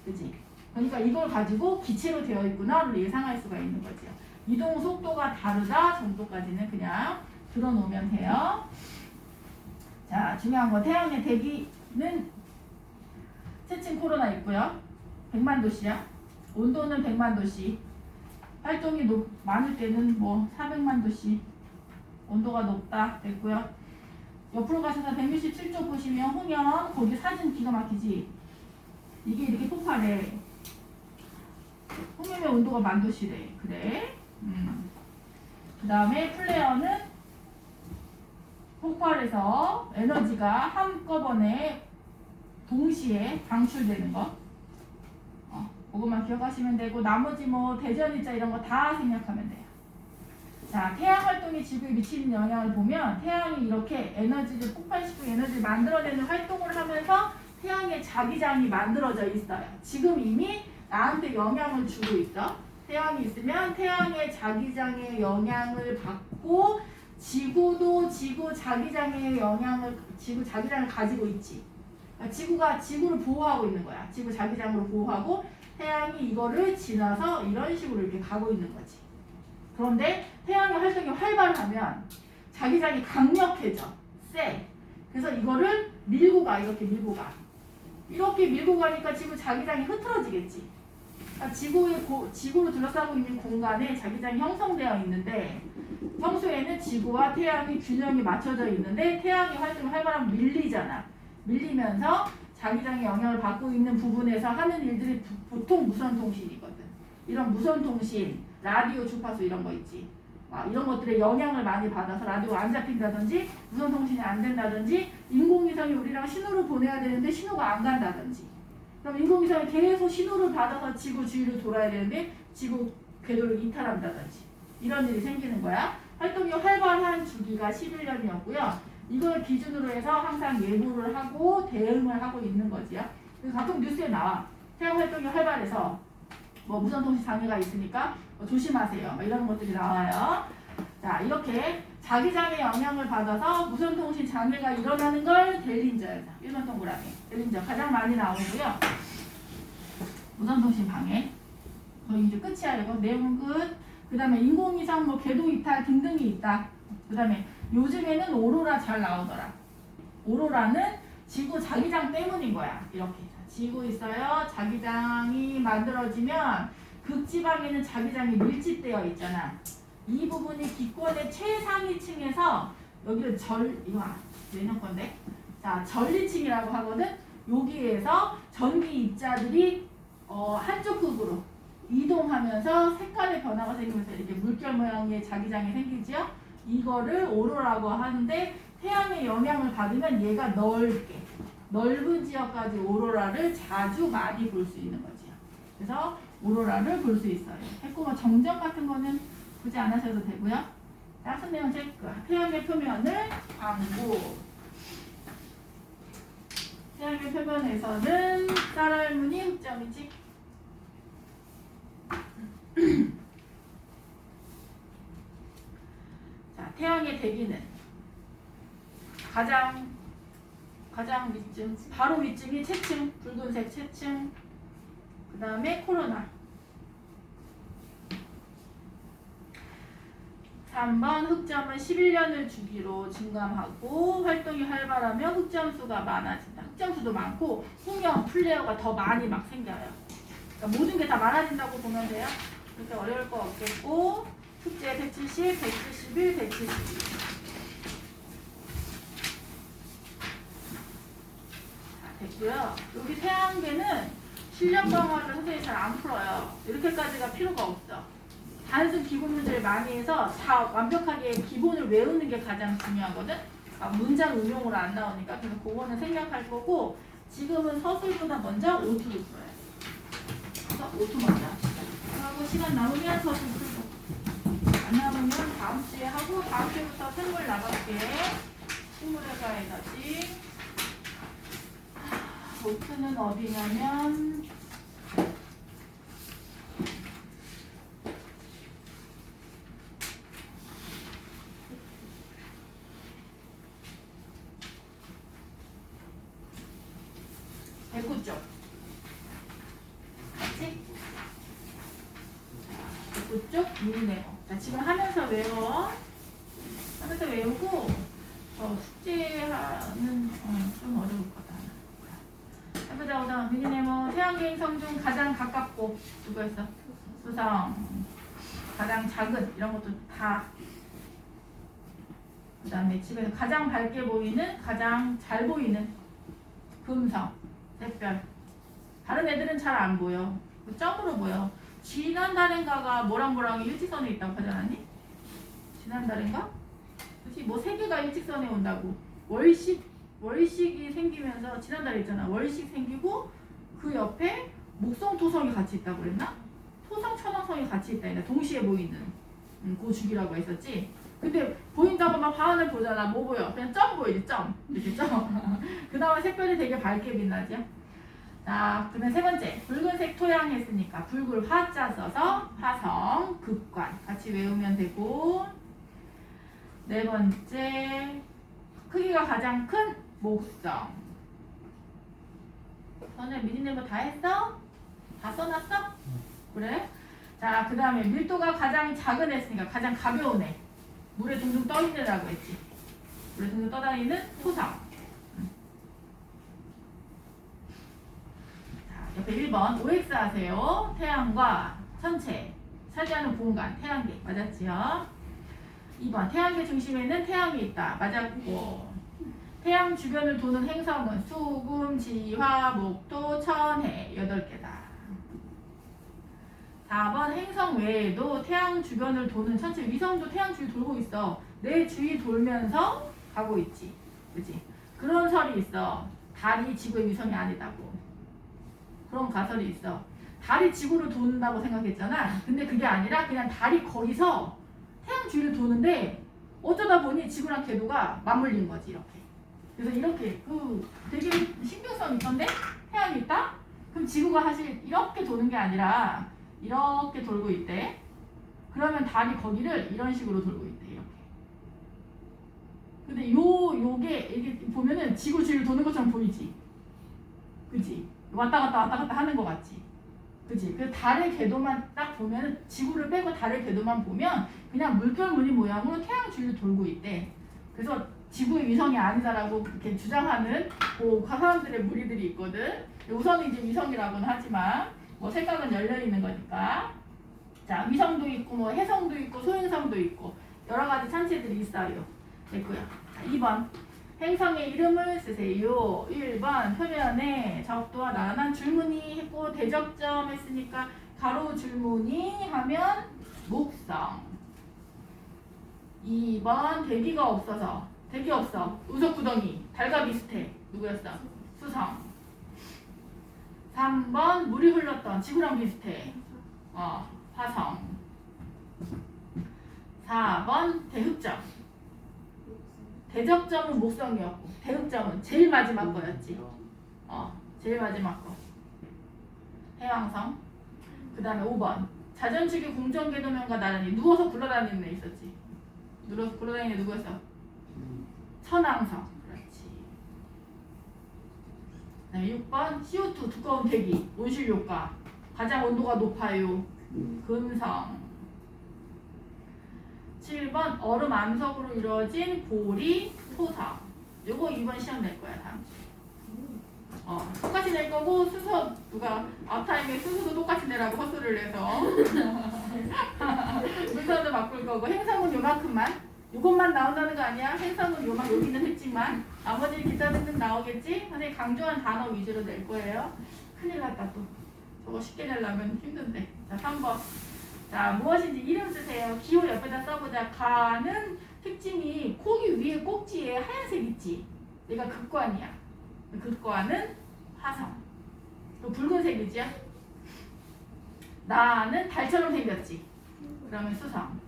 그치? 그러니까 이걸 가지고 기체로 되어 있구나를 예상할 수가 있는 거죠. 이동 속도가 다르다 정도까지는 그냥 들어놓으면 돼요. 자, 중요한 거 태양의 대기는 채층 코로나 있고요. 100만 도씨야. 온도는 100만 도씨. 활동이 많을 때는 뭐 400만 도씨. 온도가 높다 됐고요. 옆으로 가셔서 167쪽 보시면 홍연 거기 사진 기가 막히지. 이게 이렇게 폭발해. 홍연의 온도가 10,000도씨래. 그래. 그 다음에 플레어는 폭발해서 에너지가 한꺼번에 동시에 방출되는 거. 그것만 기억하시면 되고 나머지 뭐 대전이자 이런 거 다 생략하면 돼요. 자, 태양 활동이 지구에 미치는 영향을 보면 태양이 이렇게 에너지를 폭발시키고 에너지를 만들어내는 활동을 하면서 태양의 자기장이 만들어져 있어요. 지금 이미 나한테 영향을 주고 있어. 태양이 있으면 태양의 자기장의 영향을 받고 지구도 지구 자기장의 영향을 지구 자기장을 가지고 있지. 그러니까 지구가 지구를 보호하고 있는 거야. 지구 자기장으로 보호하고 태양이 이거를 지나서 이런 식으로 이렇게 가고 있는 거지. 그런데 태양의 활동이 활발하면 자기장이 강력해져. 세. 그래서 이거를 밀고 가. 이렇게 밀고 가. 이렇게 밀고 가니까 지구 자기장이 흐트러지겠지. 그러니까 지구로 둘러싸고 있는 공간에 자기장이 형성되어 있는데 평소에는 지구와 태양이 균형이 맞춰져 있는데 태양의 활동이 활발하면 밀리잖아. 밀리면서 자기장의 영향을 받고 있는 부분에서 하는 일들이 보통 무선통신이거든. 이런 무선통신, 라디오 주파수 이런 거 있지. 이런 것들에 영향을 많이 받아서 라디오가 안 잡힌다든지 무선통신이 안 된다든지 인공위성이 우리랑 신호를 보내야 되는데 신호가 안 간다든지 그럼 인공위성이 계속 신호를 받아서 지구 주위로 돌아야 되는데 지구 궤도를 이탈한다든지 이런 일이 생기는 거야. 활동이 활발한 주기가 11년이었고요. 이걸 기준으로 해서 항상 예보를 하고 대응을 하고 있는 거지요. 가끔 뉴스에 나와. 태양 활동이 활발해서 뭐 무선통신 장애가 있으니까 조심하세요. 이런 것들이 나와요. 자, 이렇게 자기장의 영향을 받아서 무선통신 장애가 일어나는 걸 델린저에서 1번 동그라미 델린저 가장 많이 나오고요. 무선통신 방해 거의 이제 끝이야. 이거 내용은 끝. 그 다음에 인공위성 뭐 궤도 이탈 등등이 있다. 그 다음에 요즘에는 오로라 잘 나오더라. 오로라는 지구 자기장 때문인 거야. 이렇게 지구 있어요. 자기장이 만들어지면 극지방에는 자기장이 밀집되어 있잖아. 이 부분이 기권의 최상위층에서 여기를 이거 내년 건데. 자, 전리층이라고 하거든. 여기에서 전기 입자들이 한쪽 극으로 이동하면서 색깔의 변화가 생기면서 이렇게 물결 모양의 자기장이 생기죠. 이거를 오로라고 하는데 태양의 영향을 받으면 얘가 넓은 지역까지 오로라를 자주 많이 볼 수 있는 거지요. 그래서 오로라를 볼 수 있어요. 했고 뭐 정전 같은 거는 굳이 안 하셔도 되고요. 따뜻한 내용 체크. 태양의 표면을 광고. 태양의 표면에서는 쌀알무늬 흑점이지. 자, 태양의 대기는 가장 밑쯤, 바로 밑쯤이 채층, 붉은색 채층. 그 다음에 코로나. 3번 흑점은 11년을 주기로 증감하고 활동이 활발하면 흑점 수가 많아진다. 흑점 수도 많고 홍영, 플레어가 더 많이 막 생겨요. 그러니까 모든 게 다 많아진다고 보면 돼요. 그렇게 어려울 거 없겠고 숙제 170, 171, 172. 됐고요. 여기 태양계는 실력 강화를 선생님이 잘 안 풀어요. 이렇게까지가 필요가 없어. 단순 기본 문제를 많이 해서 다 완벽하게 기본을 외우는 게 가장 중요하거든. 문장 응용으로 안 나오니까 그래서 그거는 생략할 거고 지금은 서술보다 먼저 오투를 풀어요. 그래서 오투 먼저 합시다. 하고 시간 남으면 서술 풀고 안 남으면 다음 주에 하고 다음 주부터 생물 나갈게. 식물에서 에너지. 오투는 어디냐면 백구 쪽. 맞지? 백구 쪽 미리네모. 자, 지금 하면서 외워. 하면서 외우고 숙제하는 좀 어려울 거다. 해보자. 오다 미리네모. 태양계 행성 중 가장 가깝고 누구였어? 수성. 가장 작은 이런 것도 다. 그 다음에 집에서 가장 밝게 보이는, 가장 잘 보이는 금성, 샛별. 다른 애들은 잘 안 보여. 점으로 보여. 지난달인가가 뭐랑 일직선에 있다고 하지 않았니? 지난달인가? 그치? 뭐 세 개가 일직선에 온다고. 월식이 생기면서 지난달에 있잖아. 월식 생기고 그 옆에 목성, 토성이 같이 있다고 그랬나? 토성, 천왕성이 같이 있다. 동시에 보이는 그 주기라고 했었지. 근데 보인다고 막 화환을 보잖아. 뭐 보여? 그냥 점 보이지, 점. 이렇게 점. 그 다음에 색별이 되게 밝게 빛나죠. 자, 그다음 세 번째. 붉은색 토양 했으니까 붉을 화자 써서 화성, 극관. 같이 외우면 되고. 네 번째. 크기가 가장 큰 목성. 너네 미리네모 다 했어? 다 써놨어? 그래? 자, 그 다음에 밀도가 가장 작은 애였으니까 가장 가벼운 애. 물에 둥둥 떠있는 애라고 했지. 물에 둥둥 떠다니는 토성. 자, 옆에 1번 OX 하세요. 태양과 천체 차지하는 공간, 태양계. 맞았지요? 2번 태양계 중심에는 태양이 있다. 맞았고. 태양 주변을 도는 행성은 수금, 지화, 목토, 천해 8개다. 4번 행성 외에도 태양 주변을 도는 천체 위성도 태양 주위 돌고 있어. 내 주위 돌면서 가고 있지. 그치? 그런 설이 있어. 달이 지구의 위성이 아니다고. 그런 가설이 있어. 달이 지구를 돈다고 생각했잖아. 근데 그게 아니라 그냥 달이 거기서 태양 주위를 도는데 어쩌다 보니 지구랑 궤도가 맞물린 거지. 이렇게. 그래서 이렇게 되게 신빙성이 있던데? 태양이 있다? 그럼 지구가 사실 이렇게 도는 게 아니라 이렇게 돌고 있대. 그러면 달이 거기를 이런 식으로 돌고 있대. 이렇게. 근데 요게 이게 보면은 지구 주위를 도는 것처럼 보이지. 그지? 왔다 갔다 하는 것 같지. 그지? 그 달의 궤도만 딱 보면은 지구를 빼고 달의 궤도만 보면 그냥 물결 무늬 모양으로 태양 주위를 돌고 있대. 그래서 지구의 위성이 아니다라고 이렇게 주장하는 사람들의 무리들이 있거든. 우선은 이제 위성이라고는 하지만 뭐 생각은 열려 있는 거니까. 자, 위성도 있고 뭐 해성도 있고 소행성도 있고 여러 가지 천체들이 있어요. 됐고요. 자, 2번 행성의 이름을 쓰세요. 1번 표면에 적도와 나란한 줄무늬 했고 대적점 했으니까 가로 줄무늬 하면 목성. 2번 대기가 없어서 대기 없어. 우석구덩이 달과 비슷해. 누구였어? 수성. 3번 물이 흘렀던 지구랑 비슷해. 화성. 4번 대흑점. 대적점은 목성이었고 대흑점은 제일 마지막 거였지. 제일 마지막 거. 해왕성. 그 다음에 5번 자전축의 공전궤도면과 나란히 누워서 굴러다니는 애 있었지. 누워서 굴러다니는 애 누구였어? 천왕성. 그렇지. 그 다음에 6번 CO2 두꺼운 대기 온실효과 가장 온도가 높아요. 금성. 7번 얼음 암석으로 이루어진 고리 토성. 요거 2번 시험 낼 거야 다음 주. 똑같이 낼 거고 순서 누가 앞타임에 순서도 똑같이 내라고 헛소리를 해서 문서도 바꿀 거고 행성은 요만큼만 요것만 나온다는 거 아니야? 행성은 여기는 했지만 나머지 기타들은 나오겠지? 선생님 강조한 단어 위주로 낼 거예요. 큰일 났다 또. 저거 쉽게 내려면 힘든데. 자 3번. 자 무엇인지 이름 쓰세요. 기호 옆에다 써보자. 가는 특징이 코기 위에 꼭지에 하얀색 있지? 얘가 극관이야. 극관은 화성. 또 붉은색이지? 나는 달처럼 생겼지? 그러면 수성.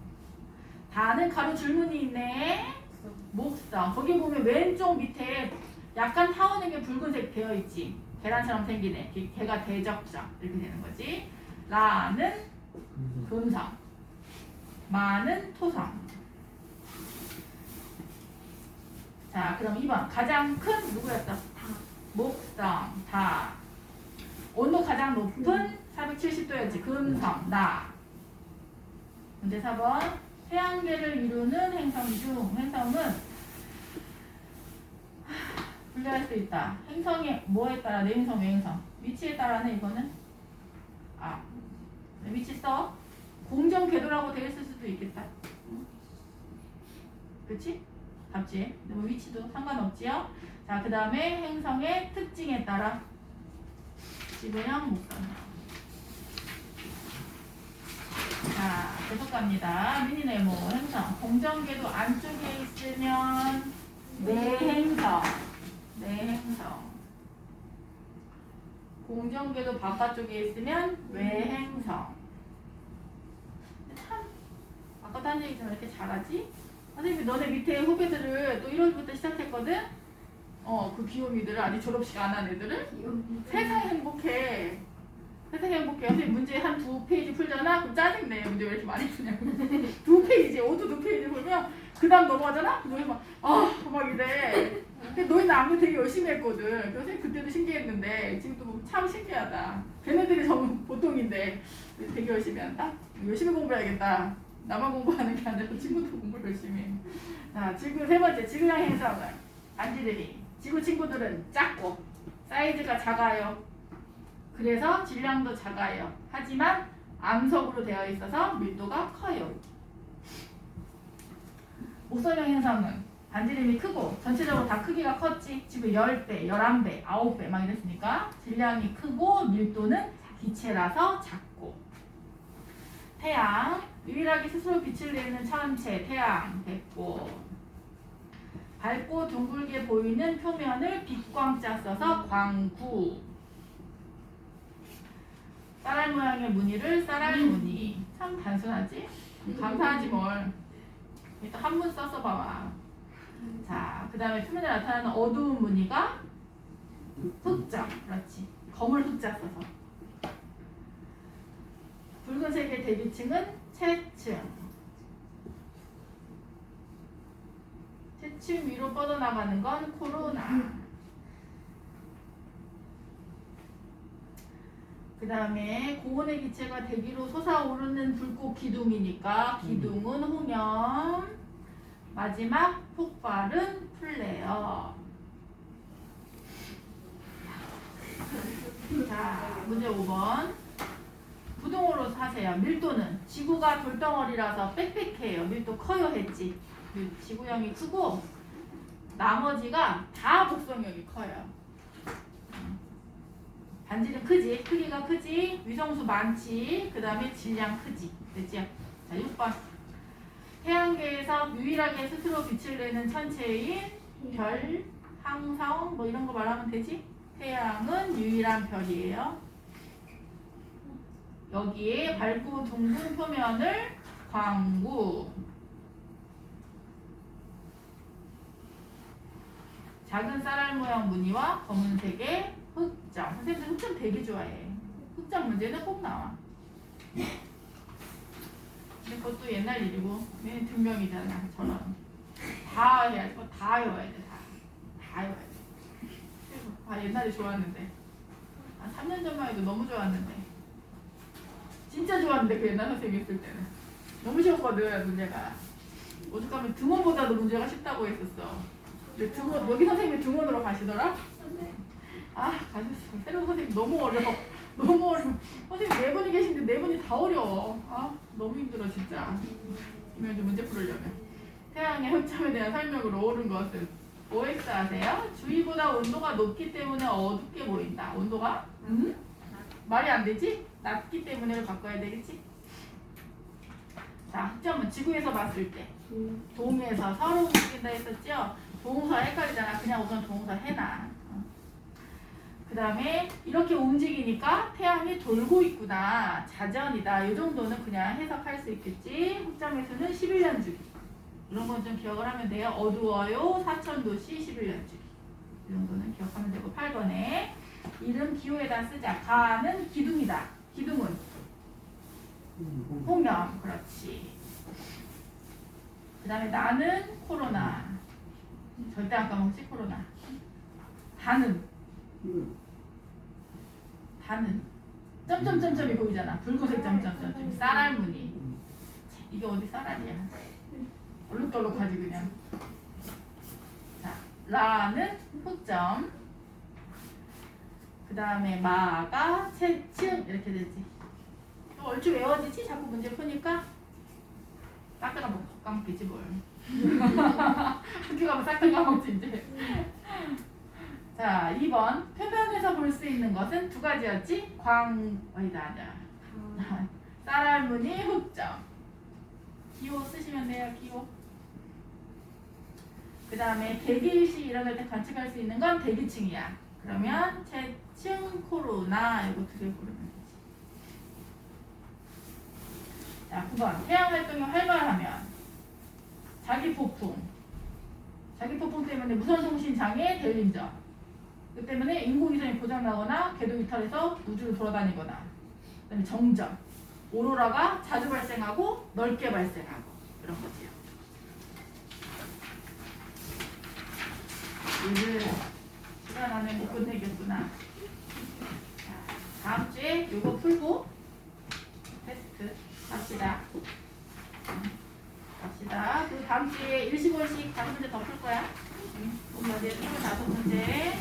다는 가로 줄무늬 있네. 목성. 거기 보면 왼쪽 밑에 약간 타오는 게 붉은색 되어 있지. 계란처럼 생기네. 걔가 대적점. 이렇게 되는 거지. 라는 금성. 마는 토성. 자, 그럼 2번. 가장 큰 누구였어? 목성, 다. 온도 가장 높은 470도였지. 금성, 나. 문제 4번. 태양계를 이루는 행성 중 행성은 분류할 수 있다. 행성이 뭐에 따라 내행성, 외행성. 위치에 따라는 이거는 위치 써. 공정 궤도라고 되어 있을 수도 있겠다. 그치? 답지. 뭐 위치도 상관없지요. 자, 그 다음에 행성의 특징에 따라 지구형 목성형. 자, 계속 갑니다. 미니네모 행성. 공정궤도 안쪽에 있으면 내행성. 내행성. 공정궤도 바깥쪽에 있으면 외행성. 참, 아까도 한 얘기지만 이렇게 잘하지? 선생님이 너네 밑에 후배들을 또 1월부터 시작했거든? 그 귀요미들을 아직 졸업식 안 한 애들을? 세상 행복해. 세상 행복해. 선생님 문제 한 2페이지 풀잖아? 그럼 짜증내. 문제 왜 이렇게 많이 푸냐고. 2페이지, 오도 2페이지 풀면 그 다음 넘어가잖아? 너희 막 이래. 근데 너희는 안무 되게 열심히 했거든. 그래서 선생님 그때도 신기했는데 지금도 보면 참 신기하다. 걔네들이 전 보통인데 되게 열심히 한다? 열심히 공부해야겠다. 나만 공부하는 게 아니라 친구도 공부를 열심히 해. 자, 지구 세 번째, 지구형 행성은 안지들이. 지구 친구들은 작고 사이즈가 작아요. 그래서 질량도 작아요. 하지만 암석으로 되어 있어서 밀도가 커요. 목성형 행성은 반지름이 크고 전체적으로 다 크기가 컸지. 지금 10배, 11배, 9배 막 이랬으니까 질량이 크고 밀도는 기체라서 작고. 태양, 유일하게 스스로 빛을 내는 천체 태양 됐고, 밝고 둥글게 보이는 표면을 빛광자 써서 광구. 쌀알 모양의 무늬를 쌀알무늬. 참 단순하지? 감사하지 뭘. 일단 한문 써서 봐봐. 자, 그 다음에 표면에 나타나는 어두운 무늬가 흑점. 그렇지. 검을 흑자 써서. 붉은색의 대기층은 채층. 채층 위로 뻗어나가는 건 코로나. 그 다음에 고온의 기체가 대기로 솟아오르는 불꽃 기둥이니까 기둥은 홍염. 마지막 폭발은 플레어. 자, 문제 5번. 부동으로 사세요. 밀도는 지구가 돌덩어리라서 빽빽해요. 밀도 커요 했지. 지구형이 크고 나머지가 다 목성형이 커요. 반지름 크지? 크기가 크지? 위성수 많지? 그 다음에 질량 크지? 됐지요? 자, 6번. 태양계에서 유일하게 스스로 빛을 내는 천체인 별, 항성 뭐 이런 거 말하면 되지? 태양은 유일한 별이에요. 여기에 밝고 둥근 표면을 광구. 작은 쌀알 모양 무늬와 검은색의 흑점. 선생님들 흑점 되게 좋아해. 흑점 문제는 꼭 나와. 근데 그것도 옛날 일이고 얘는 등명이잖아. 저는 다 해야 돼. 다 외워야 돼. 다 외워야 돼. 옛날에 좋았는데 한 3년 전만 해도 너무 좋았는데 진짜 좋았는데 그 옛날 선생님 했을 때는 너무 쉬웠거든. 문제가 오죽하면 등원보다도 문제가 쉽다고 했었어. 근데 등원, 여기 선생님이 등원으로 가시더라? 가셨어. 새로운 선생님 너무 어려워. 너무 어려워. 선생님 4분이 계신데 4분이 다 어려워. 너무 힘들어 진짜. 이면 이제 문제 풀으려면. 태양의 흑점에 대한 설명으로 옳은 것은 OX 아세요? 주위보다 온도가 높기 때문에 어둡게 보인다. 온도가? 말이 안 되지? 낮기 때문에를 바꿔야 되겠지? 자, 흑점은 지구에서 봤을 때 동에서 서로 움직인다 했었죠? 동사 헷갈리잖아. 그냥 우선 동사 해놔. 그 다음에 이렇게 움직이니까 태양이 돌고 있구나. 자전이다. 이 정도는 그냥 해석할 수 있겠지. 흑점의 수는 11년 주기. 이런 건 좀 기억을 하면 돼요. 어두워요. 사천도시 11년 주기. 이 정도는 기억하면 되고. 8번에 이름 기호에다 쓰자. 가는 기둥이다. 기둥은 홍염. 그렇지. 그 다음에 나는 코로나. 절대 안 까먹지 코로나. 다는 다는 점점점점이 보이잖아. 붉은색 점점점점. 쌀알무늬. 이게 어디 쌀알이야? 얼룩덜룩하지 그냥. 자, 라는 흑점. 그 다음에 마가 채층 이렇게 되지. 또 얼추 외워지지? 자꾸 문제 푸니까 싹다 까먹겠지 뭘. 학교 가면 싹다 까먹지 이제. 자, 2번 표면에서 볼 수 있는 것은 두 가지였지? 아니다. 쌀알무늬 흑점. 기호 쓰시면 돼요. 기호. 그 다음에 대기일시 일어날 때 관측할 수 있는 건 대기층이야. 그러면 채층 코로나 이거 두 개 고르면 되지. 자, 9번 태양 활동이 활발하면 자기 폭풍 때문에 무선 통신 장애 대림전. 그 때문에 인공위성이 고장나거나 궤도 이탈해서 우주를 돌아다니거나. 그다음에 정전. 오로라가 자주 발생하고 넓게 발생하고 이런 거지요. 오늘 시간 안에 못 끝내겠구나. 자, 다음 주에 이거 풀고 테스트 합시다. 그 다음 주에 1시간씩 5문제 더 풀 거야. 오늘 어제 25문제.